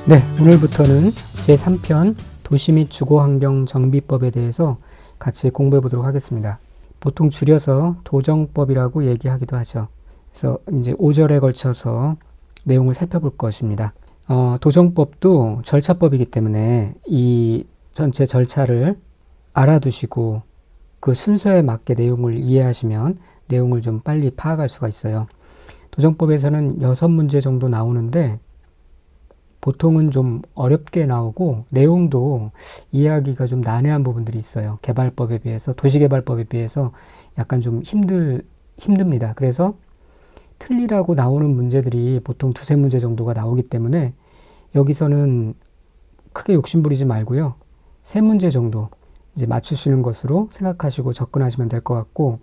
네, 오늘부터는 제3편 도시 및 주거환경정비법에 대해서 같이 공부해 보도록 하겠습니다. 보통 줄여서 도정법이라고 얘기하기도 하죠. 그래서 이제 5절에 걸쳐서 내용을 살펴볼 것입니다. 도정법도 절차법이기 때문에 이 전체 절차를 알아두시고 그 순서에 맞게 내용을 이해하시면 내용을 좀 빨리 파악할 수가 있어요. 도정법에서는 6문제 정도 나오는데 보통은 좀 어렵게 나오고 내용도 이해하기가 좀 난해한 부분들이 있어요. 개발법에 비해서, 도시개발법에 비해서 약간 좀 힘듭니다. 그래서 틀리라고 나오는 문제들이 보통 2-3문제 정도가 나오기 때문에 여기서는 크게 욕심부리지 말고요. 3문제 정도 이제 맞추시는 것으로 생각하시고 접근하시면 될 것 같고,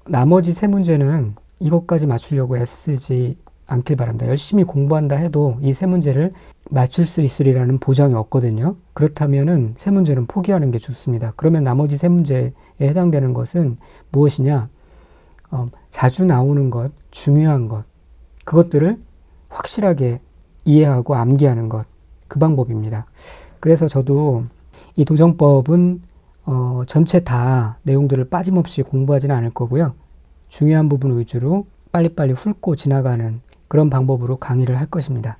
나머지 3문제는 이것까지 맞추려고 애쓰지 않길 바랍니다. 열심히 공부한다 해도 이 3문제를 맞출 수 있으리라는 보장이 없거든요. 그렇다면은 3문제는 포기하는 게 좋습니다. 그러면 나머지 3문제에 해당되는 것은 무엇이냐? 자주 나오는 것, 중요한 것, 그것들을 확실하게 이해하고 암기하는 것, 그 방법입니다. 그래서 저도 이 도정법은 전체 다 내용들을 빠짐없이 공부하지는 않을 거고요. 중요한 부분 위주로 빨리빨리 훑고 지나가는 그런 방법으로 강의를 할 것입니다.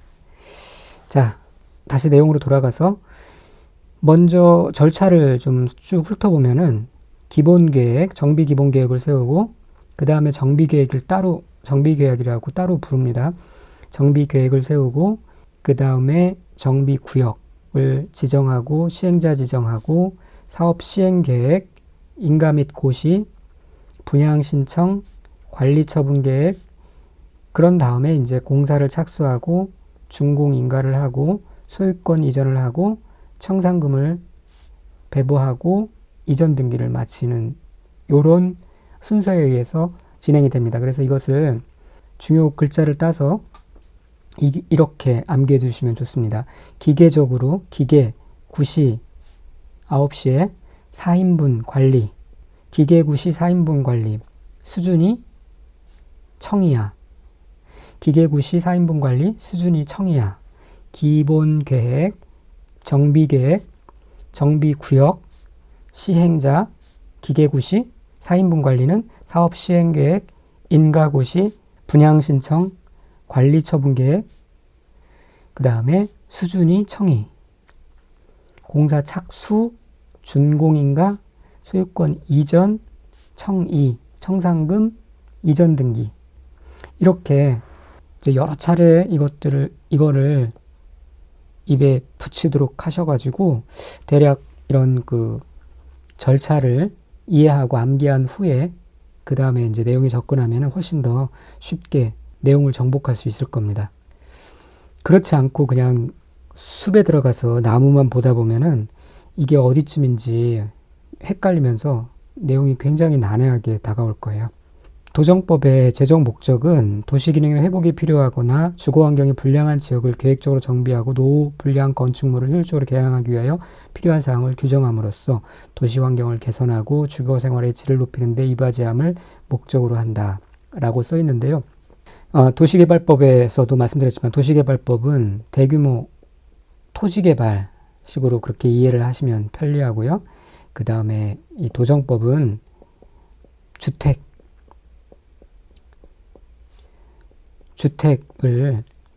자, 다시 내용으로 돌아가서 먼저 절차를 좀 쭉 훑어보면은 기본계획, 정비기본계획을 세우고 그 다음에 정비계획이라고 따로 부릅니다. 정비계획을 세우고 그 다음에 정비구역을 지정하고 시행자 지정하고 사업시행계획, 인가 및 고시, 분양신청, 관리처분계획, 그런 다음에 이제 공사를 착수하고 준공인가를 하고 소유권 이전을 하고 청산금을 배부하고 이전 등기를 마치는 요런 순서에 의해서 진행이 됩니다. 그래서 이것을 중요 글자를 따서 이렇게 암기해 두시면 좋습니다. 기계적으로 기계 9시 9시에 4인분 관리, 기계 9시 4인분 관리, 수준이 청이하, 기계구시 4인분 관리, 수준이 청이하, 기본계획, 정비계획, 정비구역, 시행자, 기계구시 4인분 관리는 사업시행계획, 인가고시, 분양신청, 관리처분계획, 그 다음에 수준이 청이, 공사 착수, 준공인가, 소유권 이전, 청이, 청산금, 이전 등기, 이렇게 이제 여러 차례 이거를 입에 붙이도록 하셔가지고 대략 이런 그 절차를 이해하고 암기한 후에 그 다음에 이제 내용에 접근하면 훨씬 더 쉽게 내용을 정복할 수 있을 겁니다. 그렇지 않고 그냥 숲에 들어가서 나무만 보다 보면은 이게 어디쯤인지 헷갈리면서 내용이 굉장히 난해하게 다가올 거예요. 도정법의 제정 목적은 도시기능의 회복이 필요하거나 주거환경이 불량한 지역을 계획적으로 정비하고 노후 불량 건축물을 효율적으로 개량하기 위하여 필요한 사항을 규정함으로써 도시환경을 개선하고 주거생활의 질을 높이는 데 이바지함을 목적으로 한다 라고 써 있는데요. 도시개발법에서도 말씀드렸지만 도시개발법은 대규모 토지개발식으로 그렇게 이해를 하시면 편리하고요. 그 다음에 이 도정법은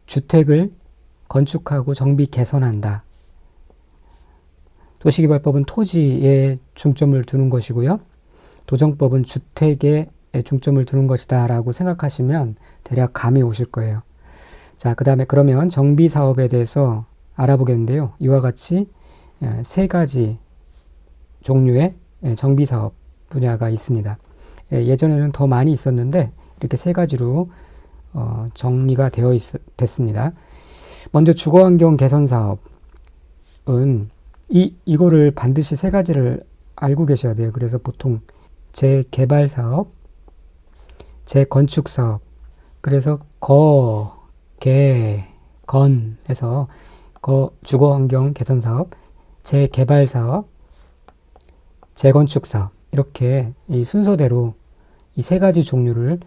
주택을 건축하고 정비 개선한다. 도시개발법은 토지에 중점을 두는 것이고요. 도정법은 주택에 중점을 두는 것이다 라고 생각하시면 대략 감이 오실 거예요. 자, 그 다음에 그러면 정비사업에 대해서 알아보겠는데요. 이와 같이 3가지 종류의 정비사업 분야가 있습니다. 예전에는 더 많이 있었는데 이렇게 3가지로 정리가 됐습니다. 먼저 주거환경 개선 사업은 이거를 반드시 3가지를 알고 계셔야 돼요. 그래서 보통 재개발 사업, 재건축 사업, 그래서 건 해서 주거환경 개선 사업, 재개발 사업, 재건축 사업, 이렇게 이 순서대로 이 3가지 종류를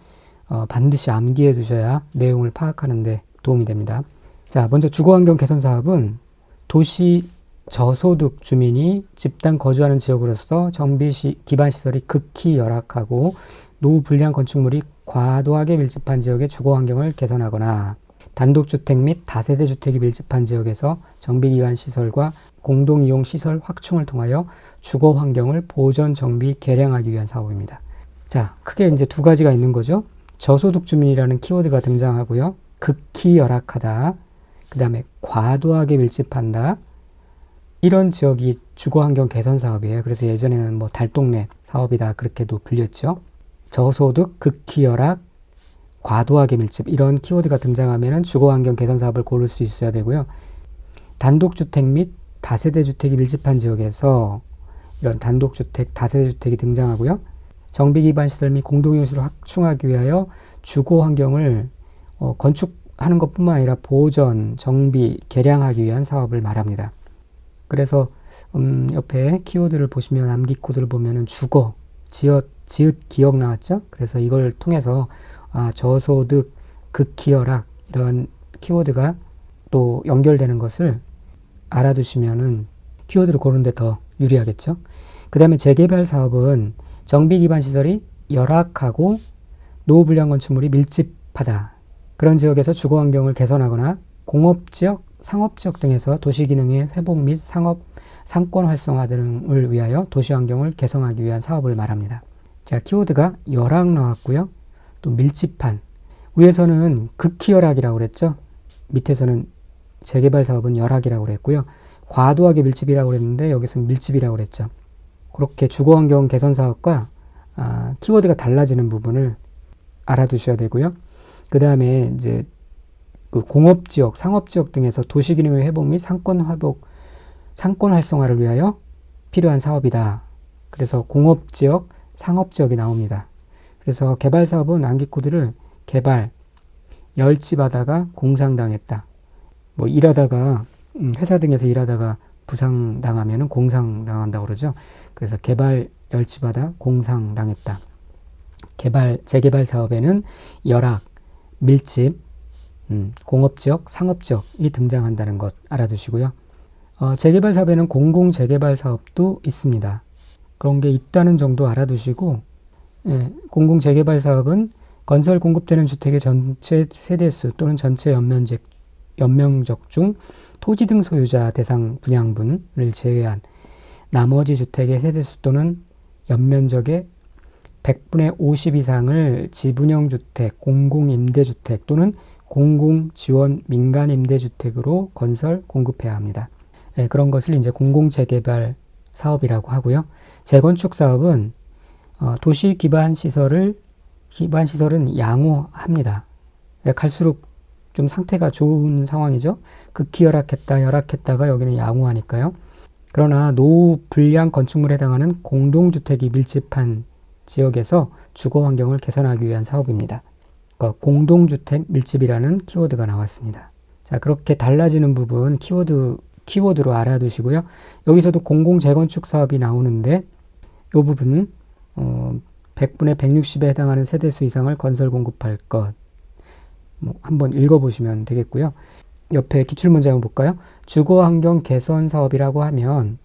반드시 암기해 두셔야 내용을 파악하는 데 도움이 됩니다. 자, 먼저 주거환경 개선 사업은 도시 저소득 주민이 집단 거주하는 지역으로서 정비 기반 시설이 극히 열악하고 노후 불량 건축물이 과도하게 밀집한 지역의 주거 환경을 개선하거나 단독주택 및 다세대 주택이 밀집한 지역에서 정비 기반 시설과 공동 이용 시설 확충을 통하여 주거 환경을 보전 정비 개량하기 위한 사업입니다. 자, 크게 이제 두 가지가 있는 거죠. 저소득 주민이라는 키워드가 등장하고요. 극히 열악하다. 그 다음에 과도하게 밀집한다. 이런 지역이 주거환경 개선 사업이에요. 그래서 예전에는 뭐 달동네 사업이다 그렇게도 불렸죠. 저소득, 극히 열악, 과도하게 밀집 이런 키워드가 등장하면 주거환경 개선 사업을 고를 수 있어야 되고요. 단독주택 및 다세대 주택이 밀집한 지역에서 이런 단독주택, 다세대 주택이 등장하고요. 정비 기반 시설 및 공동이용시설을 확충하기 위하여 주거환경을 건축하는 것뿐만 아니라 보전, 정비, 개량하기 위한 사업을 말합니다. 그래서 옆에 키워드를 보시면 암기 코드를 보면은 주거, 지읒, 기억 나왔죠? 그래서 이걸 통해서 저소득, 극히 열악 이런 키워드가 또 연결되는 것을 알아두시면은 키워드를 고르는 데 더 유리하겠죠? 그 다음에 재개발 사업은 정비 기반 시설이 열악하고 노후 불량 건축물이 밀집하다. 그런 지역에서 주거 환경을 개선하거나 공업지역, 상업지역 등에서 도시기능의 회복 및 상권 활성화 등을 위하여 도시환경을 개선하기 위한 사업을 말합니다. 자, 키워드가 열악 나왔고요. 또 밀집한. 위에서는 극히 열악이라고 그랬죠. 밑에서는 재개발 사업은 열악이라고 그랬고요. 과도하게 밀집이라고 그랬는데 여기서는 밀집이라고 그랬죠. 그렇게 주거환경 개선 사업과 키워드가 달라지는 부분을 알아두셔야 되고요. 그 다음에 이제 그 공업지역, 상업지역 등에서 도시기능의 회복 및 상권 활성화를 위하여 필요한 사업이다. 그래서 공업지역, 상업지역이 나옵니다. 그래서 개발사업은 암기코드를 개발, 열집하다가 공상당했다. 뭐 일하다가 회사 등에서 일하다가 부상당하면 공상당한다고 그러죠. 그래서 개발, 열집하다, 공상당했다. 재개발 사업에는 열악, 밀집, 공업지역, 상업지역이 등장한다는 것 알아두시고요. 재개발 사업에는 공공재개발 사업도 있습니다. 그런 게 있다는 정도 알아두시고, 공공재개발 사업은 건설 공급되는 주택의 전체 세대수 또는 전체 연면적 중 토지 등 소유자 대상 분양분을 제외한 나머지 주택의 세대수 또는 연면적의 100분의 50 이상을 지분형주택, 공공임대주택 또는 공공지원 민간임대주택으로 건설 공급해야 합니다. 그런 것을 이제 공공재개발 사업이라고 하고요. 재건축 사업은 도시 기반 시설은 양호합니다. 갈수록 좀 상태가 좋은 상황이죠. 극히 열악했다가 여기는 양호하니까요. 그러나 노후 불량 건축물에 해당하는 공동주택이 밀집한 지역에서 주거 환경을 개선하기 위한 사업입니다. 그러니까 공동주택 밀집이라는 키워드가 나왔습니다. 자, 그렇게 달라지는 부분 키워드로 알아두시고요. 여기서도 공공재건축 사업이 나오는데 이 부분 100분의 160에 해당하는 세대수 이상을 건설 공급할 것. 한번 읽어보시면 되겠고요. 옆에 기출문제 한번 볼까요? 주거환경 개선 사업이라고 하면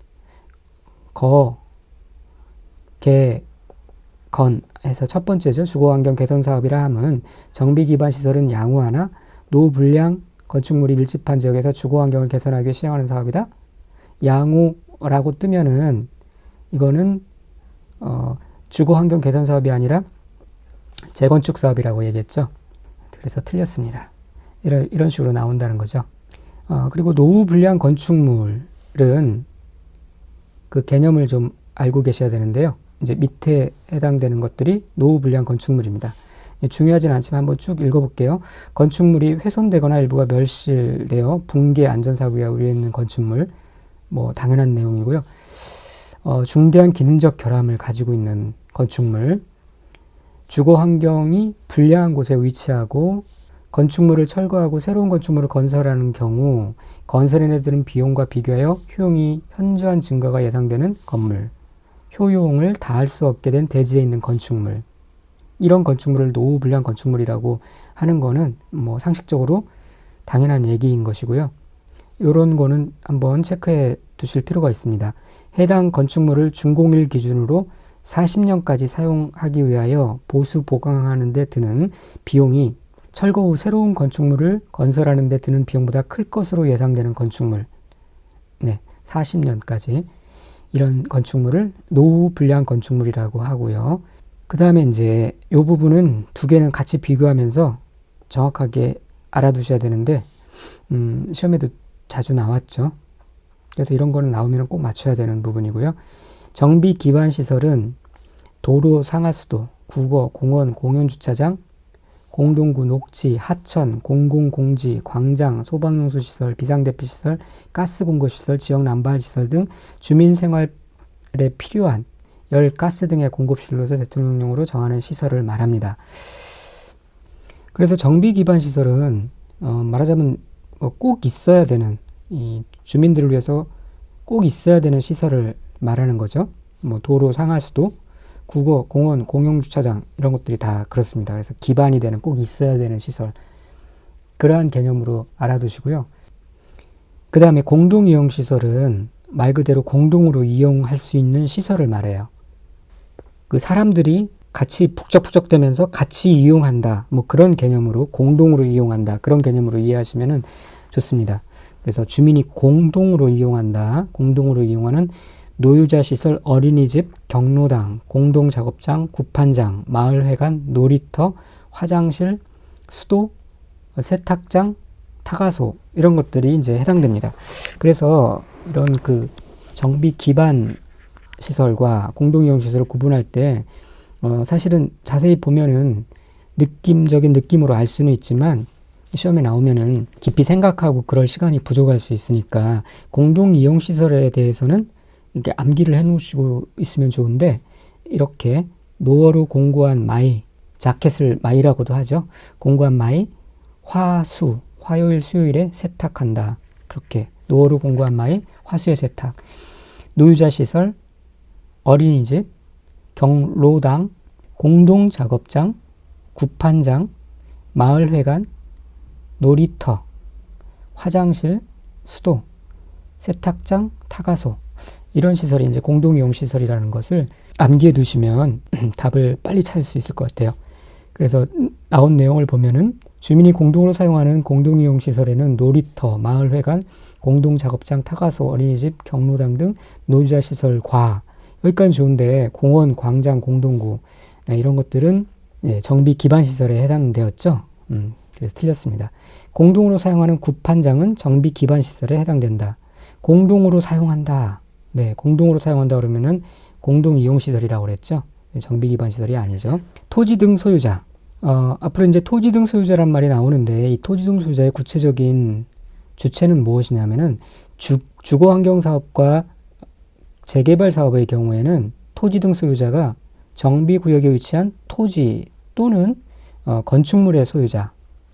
건 해서 첫 번째죠. 주거환경 개선 사업이라 함은 정비 기반 시설은 양호하나 노후 불량 건축물이 밀집한 지역에서 주거환경을 개선하기 위해 시행하는 사업이다. 양호라고 뜨면은 이거는 주거환경 개선 사업이 아니라 재건축 사업이라고 얘기했죠. 그래서 틀렸습니다. 이런 식으로 나온다는 거죠. 그리고 노후 불량 건축물은 그 개념을 좀 알고 계셔야 되는데요. 이제 밑에 해당되는 것들이 노후 불량 건축물입니다. 중요하진 않지만 한번 쭉 읽어볼게요. 건축물이 훼손되거나 일부가 멸실되어 붕괴 안전사고가 우려 있는 건축물, 뭐 당연한 내용이고요. 중대한 기능적 결함을 가지고 있는 건축물, 주거 환경이 불량한 곳에 위치하고 건축물을 철거하고 새로운 건축물을 건설하는 경우 건설인에 드는 비용과 비교하여 효용이 현저한 증가가 예상되는 건물, 효용을 다할 수 없게 된 대지에 있는 건축물, 이런 건축물을 노후 불량 건축물이라고 하는 거는 뭐 상식적으로 당연한 얘기인 것이고요. 이런 거는 한번 체크해 두실 필요가 있습니다. 해당 건축물을 준공일 기준으로 40년까지 사용하기 위하여 보수 보강하는 데 드는 비용이 철거 후 새로운 건축물을 건설하는 데 드는 비용보다 클 것으로 예상되는 건축물, 40년까지 이런 건축물을 노후 불량 건축물이라고 하고요. 그 다음에 이제 이 부분은 두 개는 같이 비교하면서 정확하게 알아두셔야 되는데 시험에도 자주 나왔죠. 그래서 이런 거는 나오면 꼭 맞춰야 되는 부분이고요. 정비 기반 시설은 도로, 상하수도, 국어, 공원, 공용주차장, 공동구, 녹지, 하천, 공공공지, 광장, 소방용수시설, 비상대피시설, 가스공급시설, 지역난방시설 등 주민생활에 필요한 열, 가스 등의 공급시설로서 대통령령으로 정하는 시설을 말합니다. 그래서 정비 기반 시설은 말하자면 꼭 있어야 되는, 이 주민들을 위해서 꼭 있어야 되는 시설을 말하는 거죠. 도로, 상하수도, 국어, 공원, 공용주차장 이런 것들이 다 그렇습니다. 그래서 기반이 되는, 꼭 있어야 되는 시설, 그러한 개념으로 알아두시고요. 그 다음에 공동이용시설은 말 그대로 공동으로 이용할 수 있는 시설을 말해요. 그 사람들이 같이 북적북적대면서 같이 이용한다, 그런 개념으로, 공동으로 이용한다, 그런 개념으로 이해하시면 좋습니다. 그래서 주민이 공동으로 이용한다, 공동으로 이용하는 노유자 시설, 어린이집, 경로당, 공동작업장, 구판장, 마을회관, 놀이터, 화장실, 수도, 세탁장, 타가소 이런 것들이 이제 해당됩니다. 그래서 이런 그 정비 기반 시설과 공동이용 시설을 구분할 때 사실은 자세히 보면은 느낌적인 느낌으로 알 수는 있지만 시험에 나오면은 깊이 생각하고 그럴 시간이 부족할 수 있으니까 공동이용 시설에 대해서는 이렇게 암기를 해 놓으시고 있으면 좋은데, 이렇게 노어로 공고한 마이, 자켓을 마이라고도 하죠. 공고한 마이, 화수, 화요일 수요일에 세탁한다. 그렇게 노어로 공고한 마이, 화수의 세탁. 노유자 시설, 어린이집, 경로당, 공동작업장, 구판장, 마을회관, 놀이터, 화장실, 수도, 세탁장, 타가소 이런 시설이 이제 공동이용 시설이라는 것을 암기해 두시면 답을 빨리 찾을 수 있을 것 같아요. 그래서 나온 내용을 보면은 주민이 공동으로 사용하는 공동이용 시설에는 놀이터, 마을회관, 공동작업장, 타가소, 어린이집, 경로당 등 노유자 시설과, 여기까지 좋은데 공원, 광장, 공동구 이런 것들은 정비 기반 시설에 해당되었죠. 그래서 틀렸습니다. 공동으로 사용하는 구판장은 정비 기반 시설에 해당된다. 공동으로 사용한다. 공동으로 사용한다 그러면은 공동 이용 시설이라고 그랬죠. 정비 기반 시설이 아니죠. 토지 등 소유자. 앞으로 이제 토지 등 소유자란 말이 나오는데, 이 토지 등 소유자의 구체적인 주체는 무엇이냐면은 주거 환경 사업과 재개발 사업의 경우에는 토지 등 소유자가 정비 구역에 위치한 토지 또는 건축물의 소유자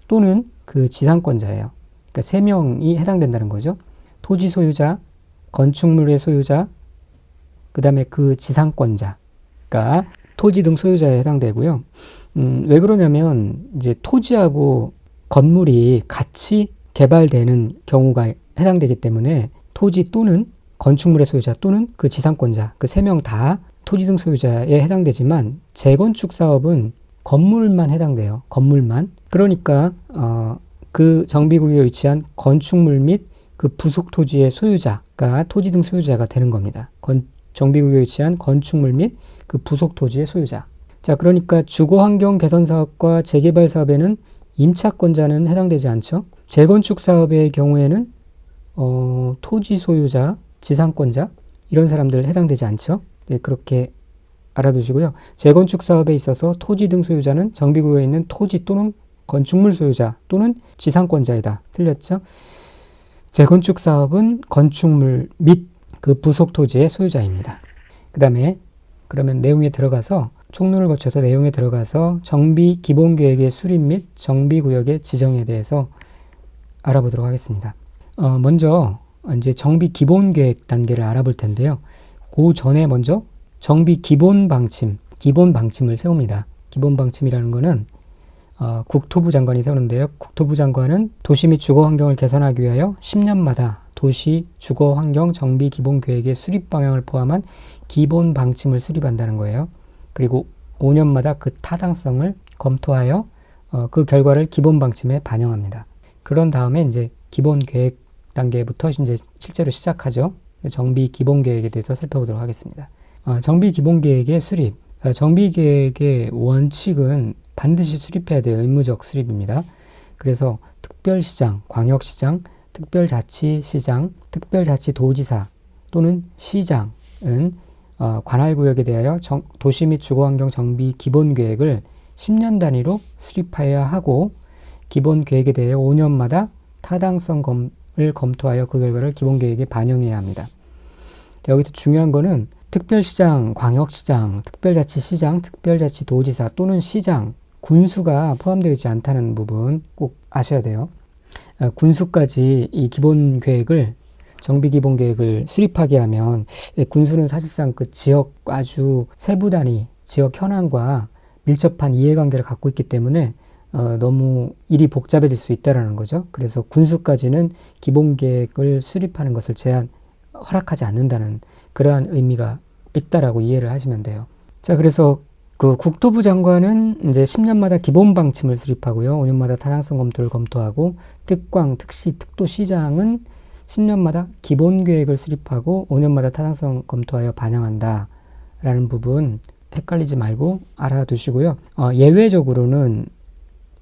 또는 그 지상권자예요. 그러니까 세 명이 해당된다는 거죠. 토지 소유자, 건축물의 소유자, 그 다음에 그 지상권자가 토지 등 소유자에 해당되고요. 왜 그러냐면 이제 토지하고 건물이 같이 개발되는 경우가 해당되기 때문에 토지 또는 건축물의 소유자 또는 그 지상권자, 그 세 명 다 토지 등 소유자에 해당되지만 재건축 사업은 건물만 해당돼요. 건물만. 그러니까 그 정비구역에 위치한 건축물 및 그 부속 토지의 소유자가 토지 등 소유자가 되는 겁니다. 정비구역에 위치한 건축물 및 그 부속 토지의 소유자. 자, 그러니까 주거환경 개선 사업과 재개발 사업에는 임차권자는 해당되지 않죠. 재건축 사업의 경우에는 토지 소유자, 지상권자 이런 사람들 해당되지 않죠. 그렇게 알아두시고요. 재건축 사업에 있어서 토지 등 소유자는 정비구역에 있는 토지 또는 건축물 소유자 또는 지상권자이다. 틀렸죠? 재건축 사업은 건축물 및 그 부속 토지의 소유자입니다. 그 다음에 그러면 내용에 들어가서 총론을 거쳐서 내용에 들어가서 정비 기본계획의 수립 및 정비구역의 지정에 대해서 알아보도록 하겠습니다. 먼저 이제 정비 기본계획 단계를 알아볼 텐데요. 그 전에 먼저 정비 기본 방침을 세웁니다. 기본 방침이라는 거는 국토부 장관이 세우는데요. 국토부 장관은 도시 및 주거 환경을 개선하기 위하여 10년마다 도시 주거 환경 정비 기본 계획의 수립 방향을 포함한 기본 방침을 수립한다는 거예요. 그리고 5년마다 그 타당성을 검토하여 그 결과를 기본 방침에 반영합니다. 그런 다음에 이제 기본 계획 단계부터 이제 실제로 시작하죠. 정비 기본 계획에 대해서 살펴보도록 하겠습니다. 정비 기본 계획의 수립. 정비 계획의 원칙은 반드시 수립해야 돼요. 의무적 수립입니다. 그래서 특별시장, 광역시장, 특별자치시장, 특별자치도지사 또는 시장은 관할구역에 대하여 도시 및 주거환경 정비 기본계획을 10년 단위로 수립해야 하고 기본 계획에 대해 5년마다 타당성을 검토하여 그 결과를 기본 계획에 반영해야 합니다. 여기서 중요한 거는 특별시장, 광역시장, 특별자치시장, 특별자치도지사 또는 시장, 군수가 포함되어 있지 않다는 부분 꼭 아셔야 돼요. 군수까지 이 기본 계획을 정비 기본 계획을 수립하게 하면 군수는 사실상 그 지역 아주 세부 단위, 지역 현황과 밀접한 이해관계를 갖고 있기 때문에 너무 일이 복잡해질 수 있다는 거죠. 그래서 군수까지는 기본 계획을 수립하는 것을 허락하지 않는다는 그러한 의미가 있다라고 이해를 하시면 돼요. 자, 그래서 그 국토부 장관은 이제 10년마다 기본 방침을 수립하고요. 5년마다 타당성 검토를 검토하고 특광, 특시, 특도시장은 10년마다 기본 계획을 수립하고 5년마다 타당성 검토하여 반영한다 라는 부분 헷갈리지 말고 알아두시고요. 예외적으로는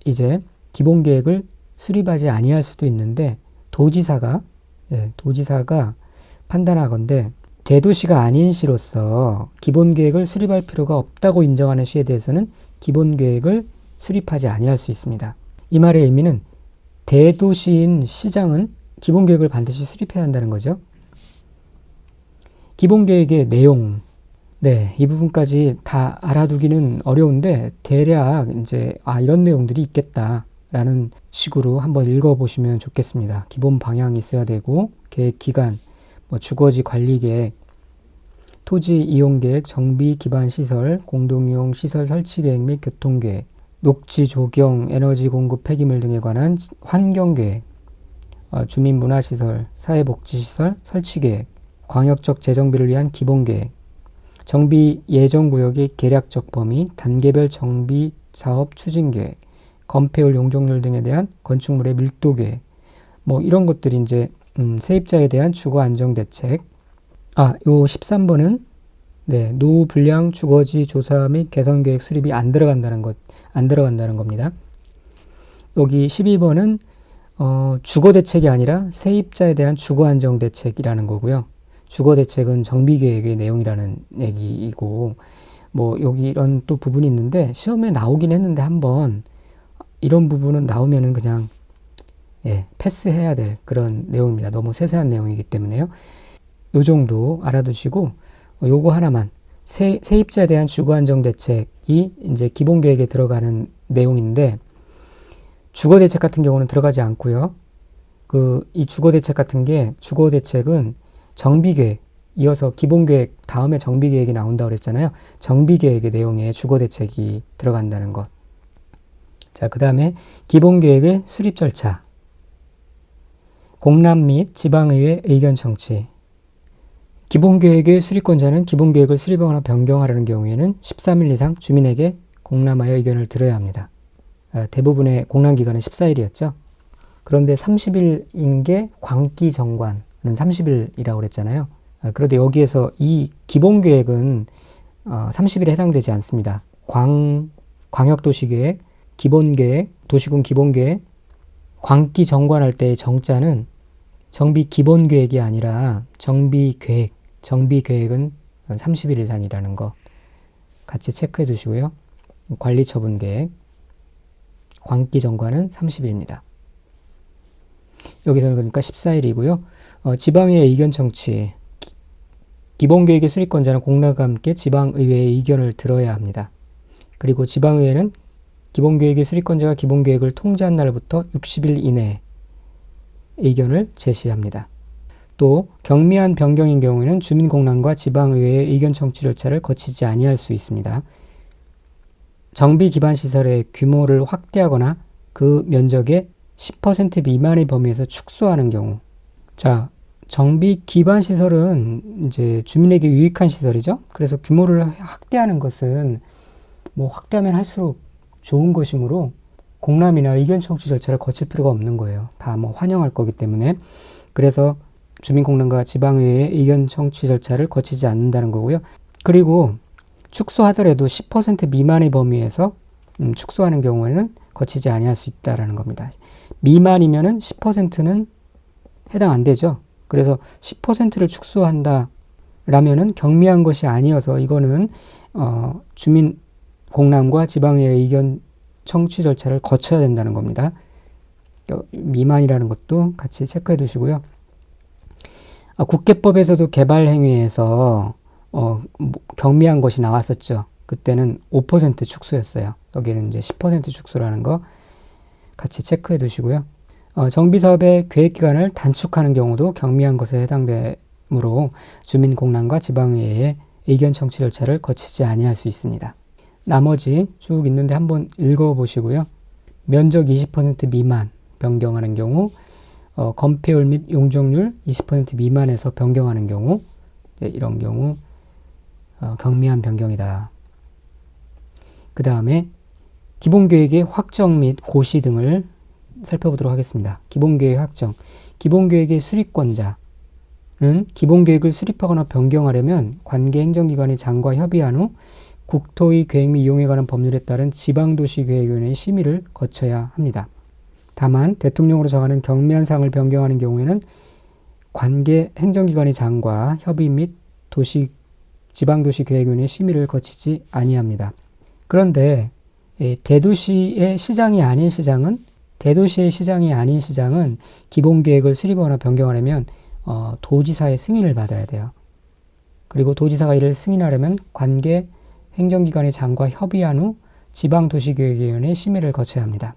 이제 기본 계획을 수립하지 아니할 수도 있는데 도지사가 판단하건대 대도시가 아닌 시로서 기본 계획을 수립할 필요가 없다고 인정하는 시에 대해서는 기본 계획을 수립하지 아니할 수 있습니다. 이 말의 의미는 대도시인 시장은 기본 계획을 반드시 수립해야 한다는 거죠. 기본 계획의 내용, 이 부분까지 다 알아두기는 어려운데 대략 이제 이런 내용들이 있겠다라는 식으로 한번 읽어보시면 좋겠습니다. 기본 방향이 있어야 되고 계획 기간, 주거지 관리 계획, 토지 이용 계획, 정비 기반 시설, 공동이용 시설 설치 계획 및 교통 계획, 녹지 조경, 에너지 공급 폐기물 등에 관한 환경 계획, 주민 문화 시설, 사회복지 시설 설치 계획, 광역적 재정비를 위한 기본 계획, 정비 예정 구역의 계략적 범위, 단계별 정비 사업 추진 계획, 건폐율 용적률 등에 대한 건축물의 밀도 계획, 이런 것들이 이제 세입자에 대한 주거 안정 대책. 요 13번은 노후 불량 주거지 조사 및 개선 계획 수립이 안 들어간다는 겁니다. 여기 12번은 주거 대책이 아니라 세입자에 대한 주거 안정 대책이라는 거고요. 주거 대책은 정비 계획의 내용이라는 얘기이고 여기 이런 또 부분이 있는데 시험에 나오긴 했는데 한번 이런 부분은 나오면은 그냥 패스해야 될 그런 내용입니다. 너무 세세한 내용이기 때문에요. 요 정도 알아두시고 요거 하나만 세입자에 대한 주거 안정 대책이 이제 기본 계획에 들어가는 내용인데 주거 대책 같은 경우는 들어가지 않고요. 이 주거 대책은 정비 계획 이어서 기본 계획 다음에 정비 계획이 나온다고 그랬잖아요. 정비 계획의 내용에 주거 대책이 들어간다는 것. 자, 그다음에 기본 계획의 수립 절차. 공람 및 지방의회 의견 청취. 기본계획의 수립권자는 기본계획을 수립하거나 변경하려는 경우에는 13일 이상 주민에게 공람하여 의견을 들어야 합니다. 대부분의 공람기간은 14일이었죠. 그런데 30일인 게 광기정관은 30일이라고 그랬잖아요. 그런데 여기에서 이 기본계획은 30일에 해당되지 않습니다. 광역도시계획, 기본계획, 도시군 기본계획, 광기정관할 때의 정자는 정비 기본계획이 아니라 정비계획은 30일 이상이라는 거 같이 체크해 두시고요. 관리처분계획, 광기정관은 30일입니다. 여기서는 그러니까 14일이고요. 지방의회 의견 청취. 기본계획의 수립권자는 공람과 함께 지방의회의 의견을 들어야 합니다. 그리고 지방의회는 기본계획의 수립권자가 기본계획을 통지한 날부터 60일 이내에 의견을 제시합니다. 또 경미한 변경인 경우에는 주민공람과 지방의회의 의견 청취 절차를 거치지 아니할 수 있습니다. 정비 기반 시설의 규모를 확대하거나 그 면적의 10% 미만의 범위에서 축소하는 경우. 자, 정비 기반 시설은 이제 주민에게 유익한 시설이죠. 그래서 규모를 확대하는 것은 뭐 확대하면 할수록 좋은 것이므로 공람이나 의견 청취 절차를 거칠 필요가 없는 거예요. 다 뭐 환영할 거기 때문에. 그래서 주민공람과 지방의회의 의견 청취 절차를 거치지 않는다는 거고요. 그리고 축소하더라도 10% 미만의 범위에서 축소하는 경우에는 거치지 아니할 수 있다라는 겁니다. 미만이면은 10%는 해당 안 되죠. 그래서 10%를 축소한다 라면은 경미한 것이 아니어서 이거는 주민 공람과 지방의회 의견 청취 절차를 거쳐야 된다는 겁니다. 미만이라는 것도 같이 체크해 두시고요. 국계법에서도 개발행위에서 경미한 것이 나왔었죠. 그때는 5% 축소였어요. 여기는 이제 10% 축소라는 거 같이 체크해 두시고요. 정비사업의 계획기간을 단축하는 경우도 경미한 것에 해당되므로 주민공람과 지방의회의 의견 청취 절차를 거치지 아니할 수 있습니다. 나머지 쭉 있는데 한번 읽어보시고요. 면적 20% 미만 변경하는 경우, 건폐율 및 용적률 20% 미만에서 변경하는 경우, 이런 경우 경미한 변경이다. 그 다음에 기본계획의 확정 및 고시 등을 살펴보도록 하겠습니다. 기본계획 확정. 기본계획의 수립권자는 기본계획을 수립하거나 변경하려면 관계 행정기관의 장과 협의한 후 국토의 계획 및 이용에 관한 법률에 따른 지방도시계획위원회의 심의를 거쳐야 합니다. 다만 대통령으로 정하는 경미한 사항을 변경하는 경우에는 관계 행정기관의 장과 협의 및 지방도시계획위원회의 심의를 거치지 아니합니다. 그런데 대도시의 시장이 아닌 시장은 기본계획을 수립하거나 변경하려면 도지사의 승인을 받아야 돼요. 그리고 도지사가 이를 승인하려면 관계 행정기관의 장과 협의한 후 지방도시계획위원회의 심의를 거쳐야 합니다.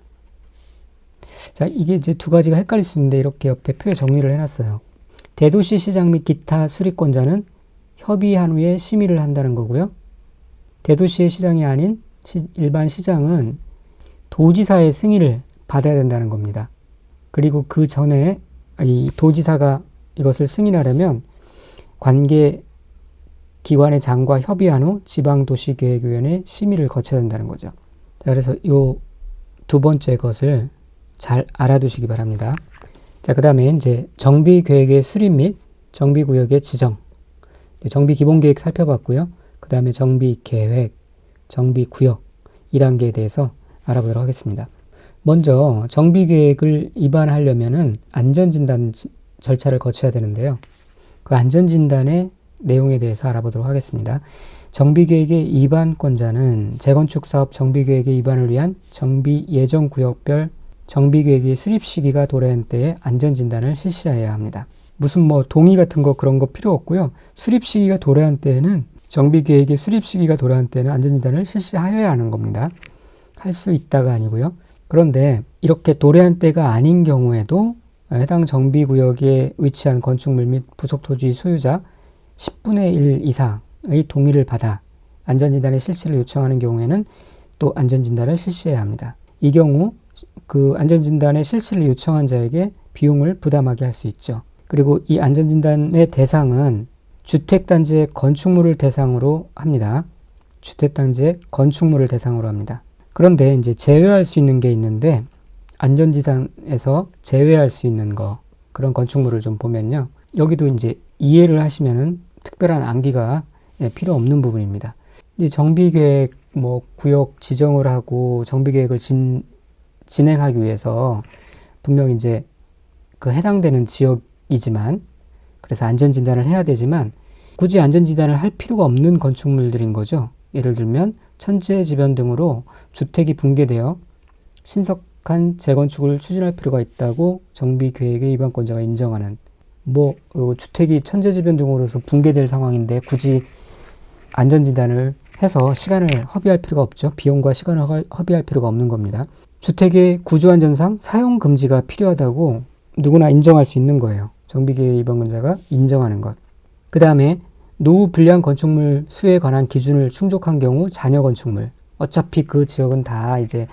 자, 이게 이제 두 가지가 헷갈릴 수 있는데 이렇게 옆에 표에 정리를 해놨어요. 대도시 시장 및 기타 수립권자는 협의한 후에 심의를 한다는 거고요. 대도시의 시장이 아닌 일반 시장은 도지사의 승인을 받아야 된다는 겁니다. 그리고 그 전에 이 도지사가 이것을 승인하려면 관계 기관의 장과 협의한 후 지방도시계획위원회 심의를 거쳐야 된다는 거죠. 자, 그래서 요 두 번째 것을 잘 알아두시기 바랍니다. 자, 그 다음에 이제 정비계획의 수립 및 정비구역의 지정. 정비기본계획 살펴봤고요. 그 다음에 정비계획, 정비구역 2단계에 대해서 알아보도록 하겠습니다. 먼저 정비계획을 위반하려면은 안전진단 절차를 거쳐야 되는데요. 그 안전진단의 내용에 대해서 알아보도록 하겠습니다. 정비계획의 위반권자는 재건축 사업 정비계획의 위반을 위한 정비예정구역별 정비계획의 수립 시기가 도래한 때에 안전진단을 실시해야 합니다. 무슨 뭐 동의 같은 거 그런 거 필요 없고요. 수립 시기가 도래한 때에는 정비계획의 수립 시기가 도래한 때에는 안전진단을 실시하여야 하는 겁니다. 할 수 있다가 아니고요. 그런데 이렇게 도래한 때가 아닌 경우에도 해당 정비구역에 위치한 건축물 및 부속토지 소유자 10분의 1 이상의 동의를 받아 안전진단의 실시를 요청하는 경우에는 또 안전진단을 실시해야 합니다. 이 경우 그 안전진단의 실시를 요청한 자에게 비용을 부담하게 할 수 있죠. 그리고 이 안전진단의 대상은 주택단지의 건축물을 대상으로 합니다. 주택단지의 건축물을 대상으로 합니다. 그런데 이제 제외할 수 있는 게 있는데 안전진단에서 제외할 수 있는 거 그런 건축물을 좀 보면요. 여기도 이제 이해를 하시면은 특별한 암기가 필요 없는 부분입니다. 이 정비계획 뭐 구역 지정을 하고 정비계획을 진행하기 위해서 분명 이제 그 해당되는 지역이지만 그래서 안전진단을 해야 되지만 굳이 안전진단을 할 필요가 없는 건축물들인 거죠. 예를 들면 천재지변 등으로 주택이 붕괴되어 신속한 재건축을 추진할 필요가 있다고 정비계획의 위반권자가 인정하는 주택이 천재지변 등으로서 붕괴될 상황인데 굳이 안전진단을 해서 시간을 허비할 필요가 없죠. 비용과 시간을 허비할 필요가 없는 겁니다. 주택의 구조안전상 사용금지가 필요하다고 누구나 인정할 수 있는 거예요. 정비계획 위반권자가 인정하는 것. 그 다음에 노후 불량 건축물 수에 관한 기준을 충족한 경우 잔여 건축물, 어차피 그 지역은 다 이제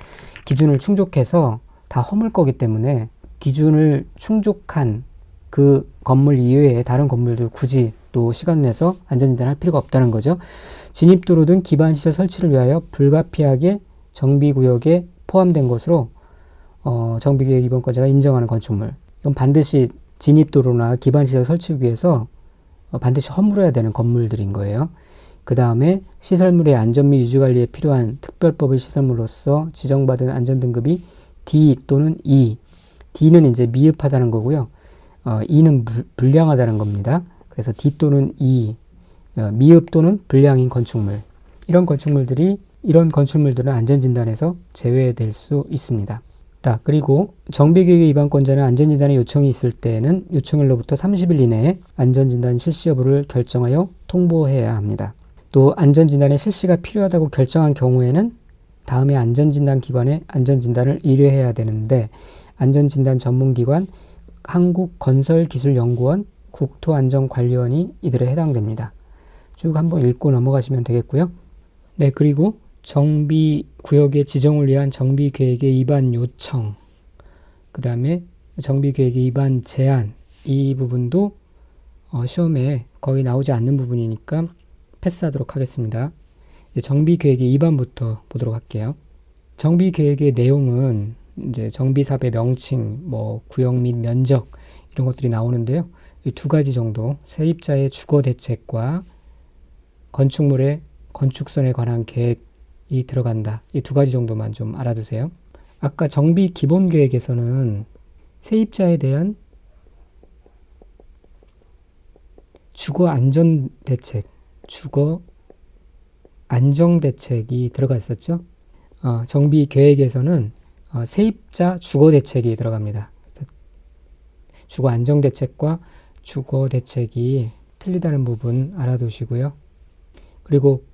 기준을 충족해서 다 허물 거기 때문에 기준을 충족한 그 건물 이외에 다른 건물들 굳이 또 시간 내서 안전진단할 필요가 없다는 거죠. 진입도로 등 기반시설 설치를 위하여 불가피하게 정비구역에 포함된 것으로 정비계획 입원권자가 인정하는 건축물. 이건 반드시 진입도로나 기반시설 설치를 위해서 반드시 허물어야 되는 건물들인 거예요. 그 다음에 시설물의 안전 및 유지관리에 필요한 특별법의 시설물로서 지정받은 안전등급이 D 또는 E. D는 이제 미흡하다는 거고요. E는 불량하다는 겁니다. 그래서 D 또는 E, 미흡 또는 불량인 건축물. 이런 건축물들은 안전진단에서 제외될 수 있습니다. 그리고 정비계획의 입안권자는 안전진단의 요청이 있을 때에는 요청일로부터 30일 이내에 안전진단 실시 여부를 결정하여 통보해야 합니다. 또 안전진단의 실시가 필요하다고 결정한 경우에는 다음에 안전진단기관에 안전진단을 의뢰해야 되는데 안전진단 전문기관, 한국건설기술연구원, 국토안전관리원이 이들에 해당됩니다. 쭉 한번 읽고 넘어가시면 되겠고요. 네, 그리고 정비구역의 지정을 위한 정비계획의 입안 요청, 그 다음에 정비계획의 입안 제한, 이 부분도 시험에 거의 나오지 않는 부분이니까 패스하도록 하겠습니다. 정비계획의 입안부터 보도록 할게요. 정비계획의 내용은 이제 정비사업의 명칭, 구역 및 면적 이런 것들이 나오는데요. 이 두 가지 정도, 세입자의 주거 대책과 건축물의 건축선에 관한 계획이 들어간다. 이 두 가지 정도만 좀 알아두세요. 아까 정비 기본 계획에서는 세입자에 대한 주거 안전 대책, 주거 안정 대책이 들어가 있었죠. 정비 계획에서는 세입자 주거 대책이 들어갑니다. 주거 안정 대책과 주거 대책이 틀리다는 부분 알아두시고요. 그리고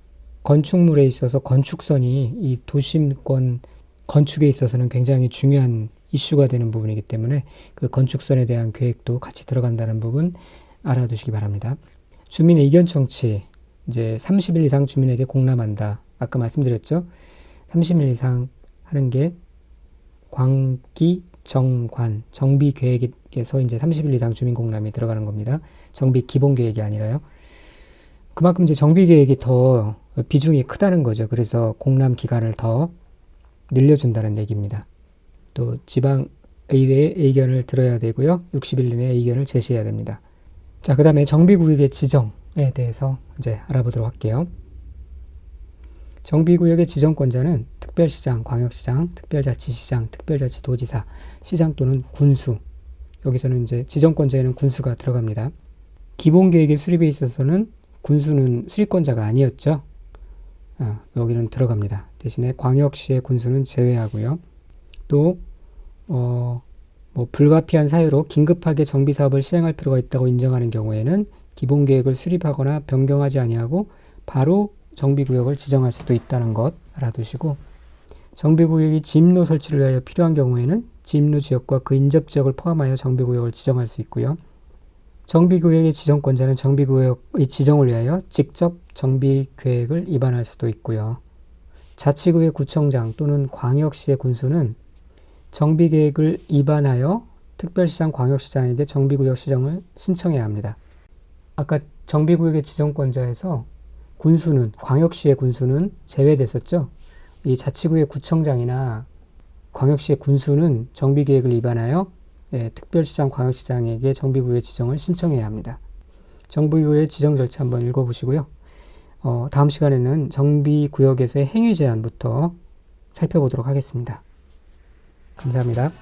건축물에 있어서 건축선이 이 도심권 건축에 있어서는 굉장히 중요한 이슈가 되는 부분이기 때문에 그 건축선에 대한 계획도 같이 들어간다는 부분 알아두시기 바랍니다. 주민의 의견 청취, 이제 30일 이상 주민에게 공람한다. 아까 말씀드렸죠. 30일 이상 하는 게 광기, 정관, 정비 계획에서 이제 30일 이상 주민 공람이 들어가는 겁니다. 정비 기본 계획이 아니라요. 그만큼 이제 정비 계획이 더 비중이 크다는 거죠. 그래서 공람 기간을 더 늘려준다는 얘기입니다. 또 지방의회의 의견을 들어야 되고요. 60일 이내에 의견을 제시해야 됩니다. 자, 그 다음에 정비구역의 지정에 대해서 이제 알아보도록 할게요. 정비구역의 지정권자는 특별시장, 광역시장, 특별자치시장, 특별자치도지사, 시장 또는 군수. 여기서는 이제 지정권자에는 군수가 들어갑니다. 기본계획의 수립에 있어서는 군수는 수립권자가 아니었죠. 여기는 들어갑니다. 대신에 광역시의 군수는 제외하고요. 또 불가피한 사유로 긴급하게 정비사업을 시행할 필요가 있다고 인정하는 경우에는 기본계획을 수립하거나 변경하지 아니하고 바로 정비구역을 지정할 수도 있다는 것 알아두시고, 정비구역이 지임로 설치를 위하여 필요한 경우에는 지임로 지역과 그 인접지역을 포함하여 정비구역을 지정할 수 있고요. 정비구역의 지정권자는 정비구역의 지정을 위하여 직접 정비계획을 입안할 수도 있고요. 자치구의 구청장 또는 광역시의 군수는 정비계획을 입안하여 특별시장, 광역시장에게 정비구역 지정을 신청해야 합니다. 아까 정비구역의 지정권자에서 군수는, 광역시의 군수는 제외됐었죠. 이 자치구의 구청장이나 광역시의 군수는 정비계획을 입안하여 특별시장, 광역시장에게 정비구역 지정을 신청해야 합니다. 정비구역 지정 절차 한번 읽어보시고요. 다음 시간에는 정비구역에서의 행위 제한부터 살펴보도록 하겠습니다. 감사합니다.